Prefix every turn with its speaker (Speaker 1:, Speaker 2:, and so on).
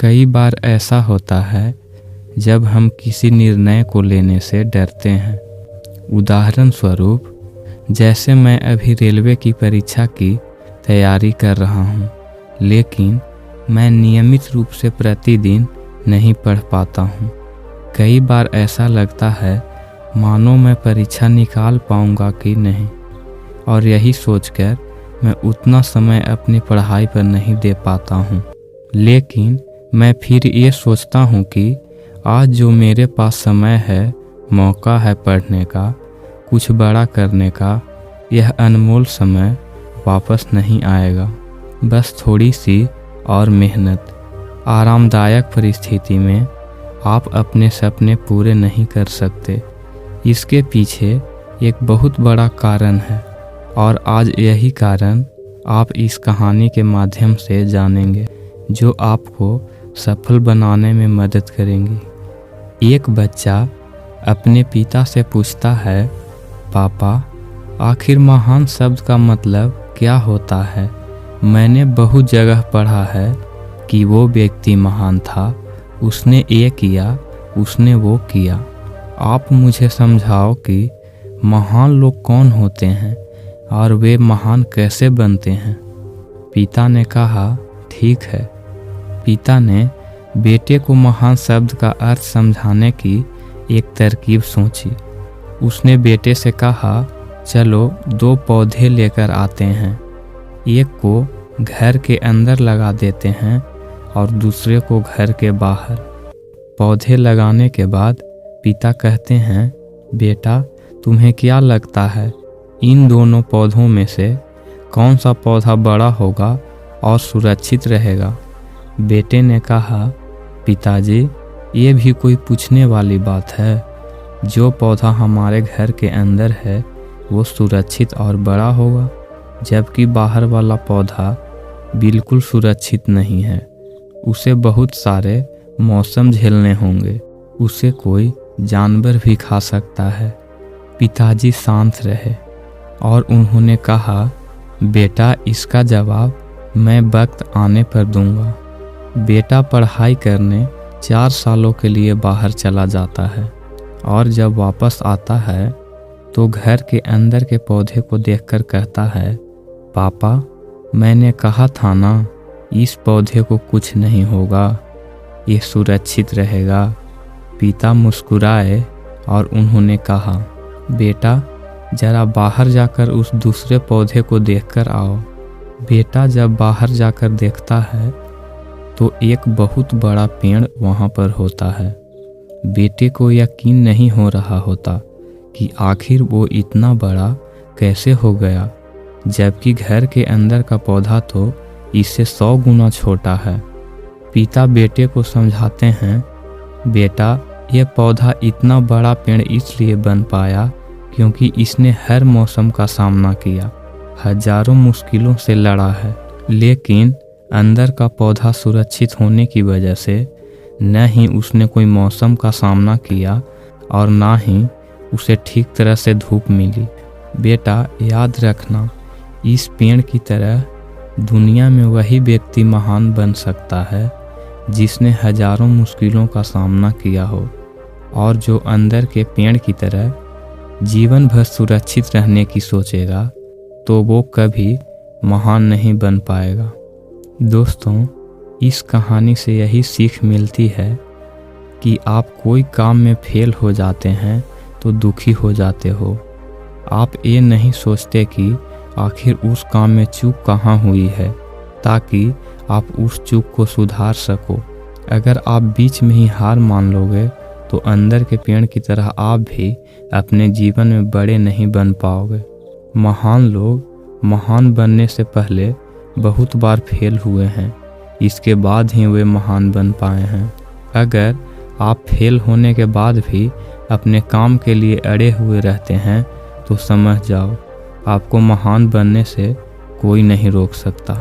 Speaker 1: कई बार ऐसा होता है जब हम किसी निर्णय को लेने से डरते हैं। उदाहरण स्वरूप, जैसे मैं अभी रेलवे की परीक्षा की तैयारी कर रहा हूँ, लेकिन मैं नियमित रूप से प्रतिदिन नहीं पढ़ पाता हूँ। कई बार ऐसा लगता है मानो मैं परीक्षा निकाल पाऊँगा कि नहीं, और यही सोचकर मैं उतना समय अपनी पढ़ाई पर नहीं दे पाता हूँ। लेकिन मैं फिर ये सोचता हूँ कि आज जो मेरे पास समय है, मौका है पढ़ने का, कुछ बड़ा करने का, यह अनमोल समय वापस नहीं आएगा। बस थोड़ी सी और मेहनत, आरामदायक परिस्थिति में आप अपने सपने पूरे नहीं कर सकते। इसके पीछे एक बहुत बड़ा कारण है, और आज यही कारण आप इस कहानी के माध्यम से जानेंगे, जो आपको सफल बनाने में मदद करेंगी। एक बच्चा अपने पिता से पूछता है, पापा, आखिर महान शब्द का मतलब क्या होता है? मैंने बहुत जगह पढ़ा है कि वो व्यक्ति महान था, उसने ये किया, उसने वो किया। आप मुझे समझाओ कि महान लोग कौन होते हैं और वे महान कैसे बनते हैं? पिता ने कहा, ठीक है। पिता ने बेटे को महान शब्द का अर्थ समझाने की एक तरकीब सोची। उसने बेटे से कहा, चलो 2 पौधे लेकर आते हैं, एक को घर के अंदर लगा देते हैं और दूसरे को घर के बाहर। पौधे लगाने के बाद पिता कहते हैं, बेटा, तुम्हें क्या लगता है इन दोनों पौधों में से कौन सा पौधा बड़ा होगा और सुरक्षित रहेगा? बेटे ने कहा, पिताजी, ये भी कोई पूछने वाली बात है। जो पौधा हमारे घर के अंदर है वो सुरक्षित और बड़ा होगा, जबकि बाहर वाला पौधा बिल्कुल सुरक्षित नहीं है। उसे बहुत सारे मौसम झेलने होंगे, उसे कोई जानवर भी खा सकता है। पिताजी शांत रहे और उन्होंने कहा, बेटा, इसका जवाब मैं वक्त आने पर दूंगा। बेटा पढ़ाई करने 4 सालों के लिए बाहर चला जाता है, और जब वापस आता है तो घर के अंदर के पौधे को देखकर कहता है, पापा, मैंने कहा था ना, इस पौधे को कुछ नहीं होगा, ये सुरक्षित रहेगा। पिता मुस्कुराए और उन्होंने कहा, बेटा, जरा बाहर जाकर उस दूसरे पौधे को देखकर आओ। बेटा जब बाहर जाकर देखता है तो एक बहुत बड़ा पेड़ वहाँ पर होता है। बेटे को यकीन नहीं हो रहा होता कि आखिर वो इतना बड़ा कैसे हो गया, जबकि घर के अंदर का पौधा तो इससे 100 गुना छोटा है। पिता बेटे को समझाते हैं, बेटा, यह पौधा इतना बड़ा पेड़ इसलिए बन पाया क्योंकि इसने हर मौसम का सामना किया, हजारों मुश्किलों से लड़ा है, लेकिन अंदर का पौधा सुरक्षित होने की वजह से न ही उसने कोई मौसम का सामना किया और ना ही उसे ठीक तरह से धूप मिली। बेटा, याद रखना, इस पेड़ की तरह दुनिया में वही व्यक्ति महान बन सकता है जिसने हजारों मुश्किलों का सामना किया हो, और जो अंदर के पेड़ की तरह जीवन भर सुरक्षित रहने की सोचेगा तो वो कभी महान नहीं बन पाएगा। दोस्तों, इस कहानी से यही सीख मिलती है कि आप कोई काम में फेल हो जाते हैं तो दुखी हो जाते हो। आप ये नहीं सोचते कि आखिर उस काम में चूक कहाँ हुई है, ताकि आप उस चूक को सुधार सको। अगर आप बीच में ही हार मान लोगे तो अंदर के पेड़ की तरह आप भी अपने जीवन में बड़े नहीं बन पाओगे। महान लोग महान बनने से पहले बहुत बार फेल हुए हैं, इसके बाद ही वे महान बन पाए हैं। अगर आप फेल होने के बाद भी अपने काम के लिए अड़े हुए रहते हैं तो समझ जाओ, आपको महान बनने से कोई नहीं रोक सकता।